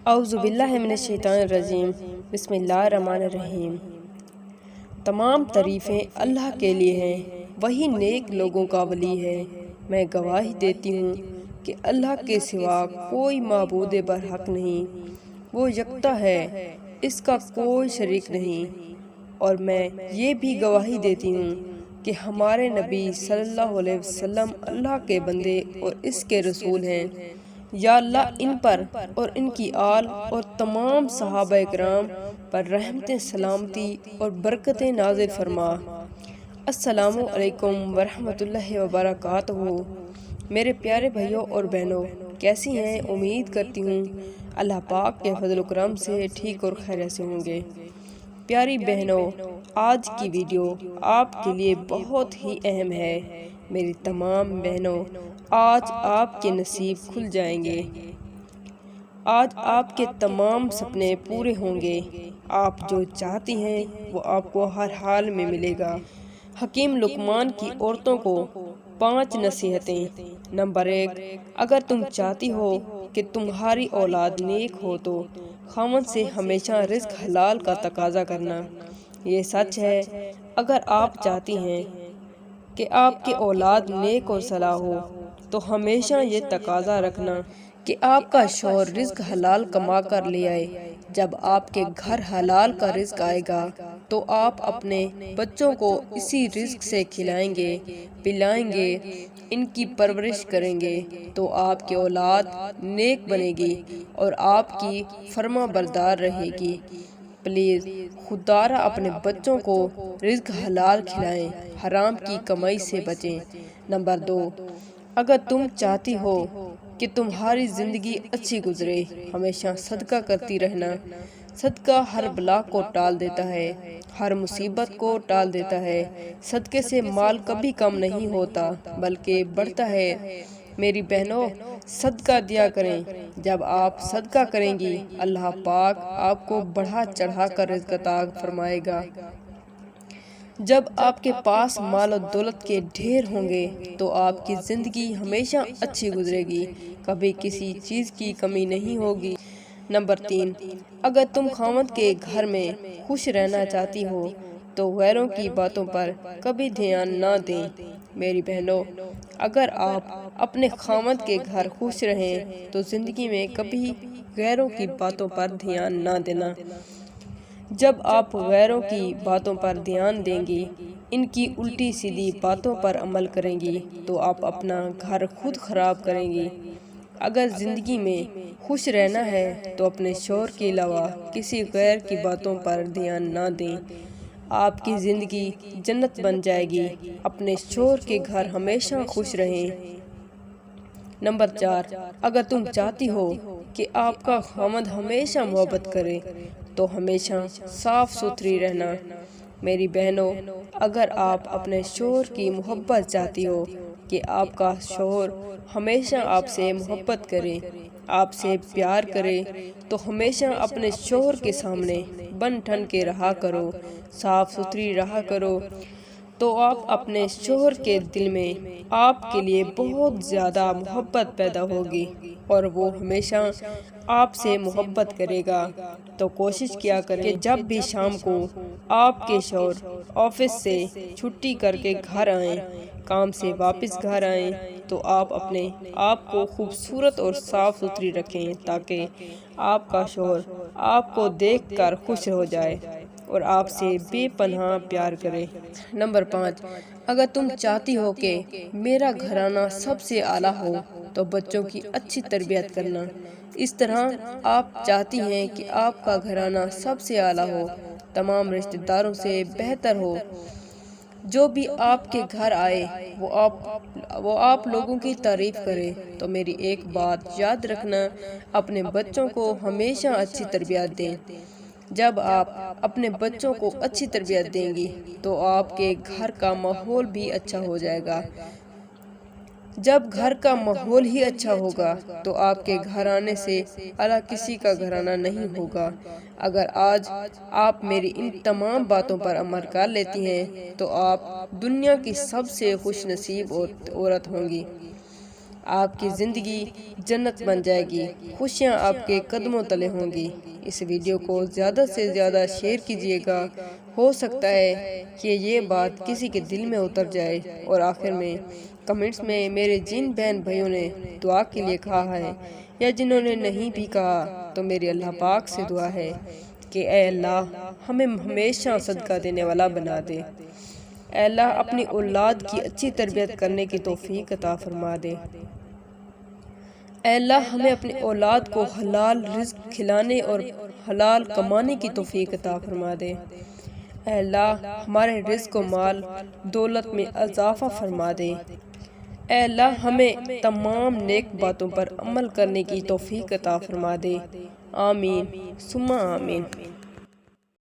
اعوذ باللہ من الشیطان الرجیم بسم اللہ الرحمن الرحیم۔ تمام تعریفیں اللہ کے لیے ہیں، وہی نیک لوگوں کا ولی ہے۔ میں گواہی دیتی ہوں کہ اللہ کے سوا کوئی معبود برحق نہیں، وہ یکتا ہے، اس کا کوئی شریک نہیں۔ اور میں یہ بھی گواہی دیتی ہوں کہ ہمارے نبی صلی اللہ علیہ وسلم اللہ کے بندے اور اس کے رسول ہیں۔ یا اللہ ان پر اور ان کی آل اور تمام صحابہ اکرام پر رحمتیں، سلامتی اور برکتیں نازل فرما۔ السلام علیکم ورحمۃ اللہ وبرکاتہ۔ میرے پیارے بھائیوں اور بہنوں، کیسی ہیں؟ امید کرتی ہوں اللہ پاک کے فضل و کرم سے ٹھیک اور خیریت سے ہوں گے۔ پیاری بہنوں، آج کی ویڈیو آپ کے لیے بہت ہی اہم ہے۔ میری تمام بہنوں، آج آپ کے نصیب کھل جائیں گے، آج آپ کے تمام سپنے پورے ہوں گے۔ آپ جو چاہتی ہیں وہ آپ کو ہر حال میں ملے گا۔ حکیم لقمان کی عورتوں کو 5 نصیحتیں۔ نمبر 1، اگر تم چاہتی ہو کہ تمہاری اولاد نیک ہو تو خاوند سے ہمیشہ رزق حلال کا تقاضا کرنا۔ یہ سچ ہے، اگر آپ چاہتی ہیں کہ آپ کی اولاد نیک اور صالح ہو تو ہمیشہ یہ تقاضا رکھنا کہ آپ کا شوہر رزق حلال کما کر لے آئے۔ جب آپ کے گھر حلال کا رزق آئے گا تو آپ اپنے بچوں کو اسی رزق سے کھلائیں گے، پلائیں گے، ان کی پرورش کریں گے تو آپ کی اولاد نیک بنے گی اور آپ کی فرما بردار رہے گی۔ پلیز خدا را اپنے بچوں کو رزق حلال کھلائیں، حرام کی کمائی سے بچیں۔ نمبر 2، اگر تم چاہتی ہو کہ تمہاری زندگی اچھی گزرے، ہمیشہ صدقہ کرتی رہنا۔ صدقہ ہر بلا کو ٹال دیتا ہے، ہر مصیبت کو ٹال دیتا ہے۔ صدقے سے مال کبھی کم نہیں ہوتا بلکہ بڑھتا ہے۔ میری بہنوں، صدقہ دیا کریں۔ جب آپ صدقہ کریں گی، اللہ پاک آپ کو بڑھا چڑھا کر رزق عطا فرمائے گا۔ جب آپ کے پاس مال و دولت کے ڈھیر ہوں گے تو آپ کی زندگی ہمیشہ اچھی گزرے گی، کبھی کسی چیز کی کمی نہیں ہوگی۔ نمبر 3، اگر تم خاوند کے گھر میں خوش رہنا چاہتی ہو تو غیروں کی باتوں پر کبھی دھیان نہ دیں۔ میری بہنوں، اگر آپ اپنے خاوند کے گھر خوش رہیں تو زندگی میں کبھی غیروں کی باتوں پر دھیان نہ دینا۔ جب آپ غیروں کی باتوں پر دھیان دیں گی، ان کی الٹی سیدھی باتوں پر عمل کریں گی تو آپ اپنا گھر خود خراب کریں گی۔ اگر زندگی میں خوش رہنا ہے تو اپنے شوہر کے علاوہ کسی غیر کی باتوں پر دھیان نہ دیں، آپ کی زندگی جنت بن جائے گی۔ اپنے شوہر کے گھر ہمیشہ خوش رہیں۔ نمبر 4، اگر تم چاہتی ہو کہ آپ کا خاوند ہمیشہ محبت کرے تو ہمیشہ صاف ستھری رہنا۔ میری بہنوں، اگر آپ اپنے شوہر کی محبت چاہتی ہو کہ آپ کا شوہر ہمیشہ آپ سے محبت کرے، آپ سے پیار کرے تو ہمیشہ اپنے شوہر کے سامنے بن ٹھن کے رہا کرو، صاف ستھری رہا کرو، تو آپ اپنے شوہر کے دل میں آپ کے لیے بہت زیادہ محبت پیدا ہوگی اور وہ ہمیشہ آپ سے محبت کرے گا۔ تو کوشش کیا کریں کہ جب بھی شام کو آپ کے شوہر آفس سے چھٹی کر کے گھر آئیں، کام سے واپس گھر آئیں تو آپ اپنے آپ کو خوبصورت اور صاف ستھری رکھیں تاکہ آپ کا شوہر آپ کو دیکھ کر خوش ہو جائے اور آپ سے بے پناہ پیار کرے۔ نمبر 5، اگر تم چاہتی ہو کہ میرا گھرانہ سب سے اعلیٰ ہو تو بچوں کی اچھی تربیت کرنا۔ اس طرح آپ چاہتی ہیں کہ آپ کا گھرانہ سب سے اعلیٰ ہو، تمام رشتہ داروں سے بہتر ہو، جو بھی آپ کے گھر آئے وہ آپ لوگوں کی تعریف کرے، تو میری ایک بات یاد رکھنا، اپنے بچوں کو ہمیشہ اچھی تربیت دیں۔ جب آپ اپنے بچوں کو اچھی تربیت دیں گی تو آپ کے گھر کا ماحول بھی اچھا ہو جائے گا۔ جب گھر کا ماحول ہی اچھا ہوگا تو آپ کے گھرانے سے اعلیٰ کسی کا گھرانہ نہیں ہوگا۔ اگر آج آپ میری ان تمام باتوں پر عمل کر لیتی ہیں تو آپ دنیا کی سب سے خوش نصیب عورت ہوں گی۔ آپ کی زندگی جنت بن جائے گی، خوشیاں آپ کے قدموں تلے ہوں گی۔ اس ویڈیو کو زیادہ سے زیادہ شیئر کیجیے گا، ہو سکتا ہے کہ یہ بات کسی کے دل میں اتر جائے۔ اور آخر میں کمنٹس میں میرے جن بہن بھائیوں نے دعا کے لیے کہا ہے یا جنہوں نے نہیں بھی کہا، تو میری اللہ پاک سے دعا ہے کہ اے اللہ ہمیں ہمیشہ صدقہ دینے والا بنا دے۔ اے اللہ اپنی اولاد کی اچھی تربیت کرنے کی توفیق عطا فرما دے۔ اے اللہ ہمیں اپنی اولاد کو حلال رزق کھلانے اور حلال کمانے کی توفیق عطا فرما دے۔ اے اللہ ہمارے رزق و مال دولت میں اضافہ فرما دے۔ اے اللہ ہمیں تمام نیک باتوں پر عمل کرنے کی توفیق عطا فرما دے۔ آمین ثم آمین۔